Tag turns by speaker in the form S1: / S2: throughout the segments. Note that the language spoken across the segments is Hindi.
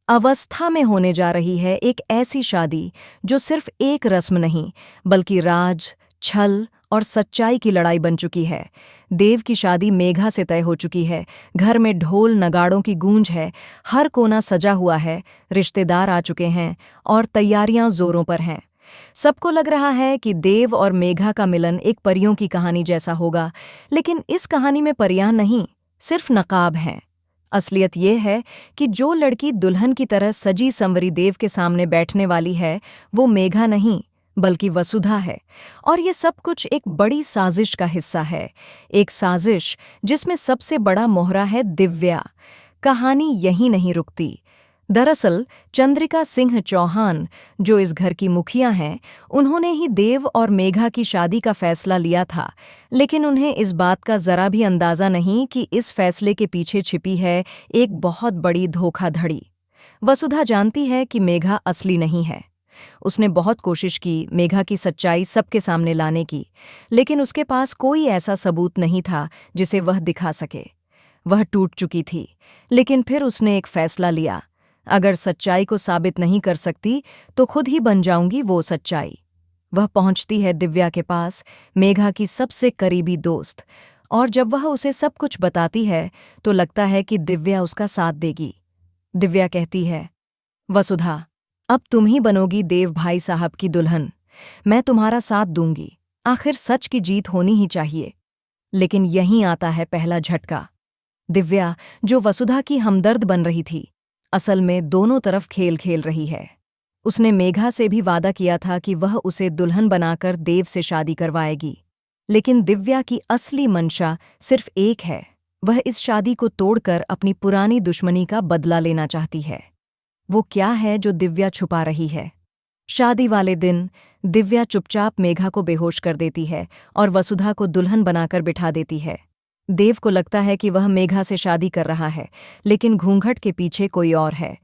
S1: अवस्था में होने जा रही है एक ऐसी शादी जो सिर्फ एक रस्म नहीं, बल्कि राज, छल और सच्चाई की लड़ाई बन चुकी है। देव की शादी मेघा से तय हो चुकी है। घर में ढोल नगाड़ों की गूंज है, हर कोना सजा हुआ है, रिश्तेदार आ चुके हैं और तैयारियां जोरों पर हैं। सबको लग रहा है कि देव और मेघा का मिलन एक परियों की कहानी जैसा होगा, लेकिन इस कहानी में परियां नहीं, सिर्फ नकाब हैं। असलियत यह है कि जो लड़की दुल्हन की तरह सजी संवरी देव के सामने बैठने वाली है, वो मेघा नहीं बल्कि वसुधा है। और ये सब कुछ एक बड़ी साजिश का हिस्सा है, एक साजिश जिसमें सबसे बड़ा मोहरा है दिव्या। कहानी यहीं नहीं रुकती। दरअसल चंद्रिका सिंह चौहान, जो इस घर की मुखिया हैं, उन्होंने ही देव और मेघा की शादी का फैसला लिया था, लेकिन उन्हें इस बात का जरा भी अंदाजा नहीं कि इस फैसले के पीछे छिपी है एक बहुत बड़ी धोखाधड़ी। वसुधा जानती है कि मेघा असली नहीं है। उसने बहुत कोशिश की मेघा की सच्चाई सबके सामने लाने की, लेकिन उसके पास कोई ऐसा सबूत नहीं था जिसे वह दिखा सके। वह टूट चुकी थी, लेकिन फिर उसने एक फैसला लिया, अगर सच्चाई को साबित नहीं कर सकती तो खुद ही बन जाऊंगी वो सच्चाई। वह पहुंचती है दिव्या के पास, मेघा की सबसे करीबी दोस्त, और जब वह उसे सब कुछ बताती है तो लगता है कि दिव्या उसका साथ देगी। दिव्या कहती है, वसुधा, अब तुम ही बनोगी देव भाई साहब की दुल्हन। मैं तुम्हारा साथ दूंगी, आखिर सच की जीत होनी ही चाहिए। लेकिन यहीं आता है पहला झटका। दिव्या, जो वसुधा की हमदर्द बन रही थी, असल में दोनों तरफ खेल खेल रही है। उसने मेघा से भी वादा किया था कि वह उसे दुल्हन बनाकर देव से शादी करवाएगी, लेकिन दिव्या की असली मंशा सिर्फ एक है, वह इस शादी को तोड़कर अपनी पुरानी दुश्मनी का बदला लेना चाहती है। वो क्या है जो दिव्या छुपा रही है? शादी वाले दिन दिव्या चुपचाप मेघा को बेहोश कर देती है और वसुधा को दुल्हन बनाकर बिठा देती है। देव को लगता है कि वह मेघा से शादी कर रहा है, लेकिन घूंघट के पीछे कोई और है।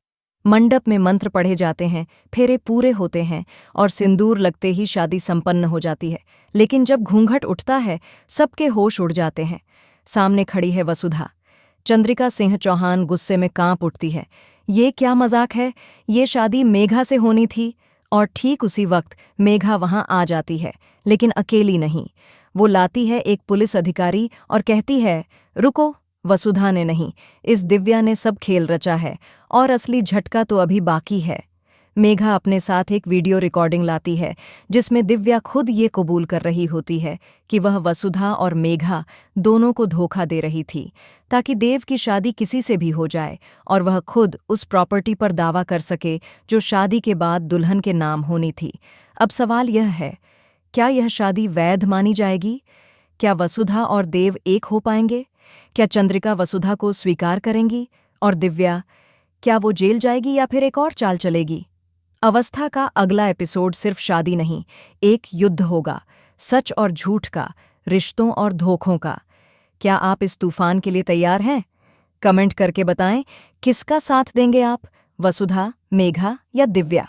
S1: मंडप में मंत्र पढ़े जाते हैं, फेरे पूरे होते हैं और सिंदूर लगते ही शादी संपन्न हो जाती है। लेकिन जब घूंघट उठता है, सबके होश उड़ जाते हैं। सामने खड़ी है वसुधा। चंद्रिका सिंह चौहान गुस्से में कांप उठती है। ये क्या मजाक है? ये शादी मेघा से होनी थी। और ठीक उसी वक्त मेघा वहां आ जाती है, लेकिन अकेली नहीं। वो लाती है एक पुलिस अधिकारी और कहती है, रुको। वसुधा ने नहीं, इस दिव्या ने सब खेल रचा है, और असली झटका तो अभी बाकी है। मेघा अपने साथ एक वीडियो रिकॉर्डिंग लाती है, जिसमें दिव्या खुद ये कबूल कर रही होती है कि वह वसुधा और मेघा दोनों को धोखा दे रही थी, ताकि देव की शादी किसी से भी हो जाए और वह खुद उस प्रॉपर्टी पर दावा कर सके जो शादी के बाद दुल्हन के नाम होनी थी। अब सवाल यह है, क्या यह शादी वैध मानी जाएगी? क्या वसुधा और देव एक हो पाएंगे? क्या चंद्रिका वसुधा को स्वीकार करेंगी? और दिव्या, क्या वो जेल जाएगी या फिर एक और चाल चलेगी? अवस्था का अगला एपिसोड सिर्फ शादी नहीं, एक युद्ध होगा, सच और झूठ का, रिश्तों और धोखों का। क्या आप इस तूफान के लिए तैयार हैं? कमेंट करके बताएं, किसका साथ देंगे आप, वसुधा, मेघा या दिव्या?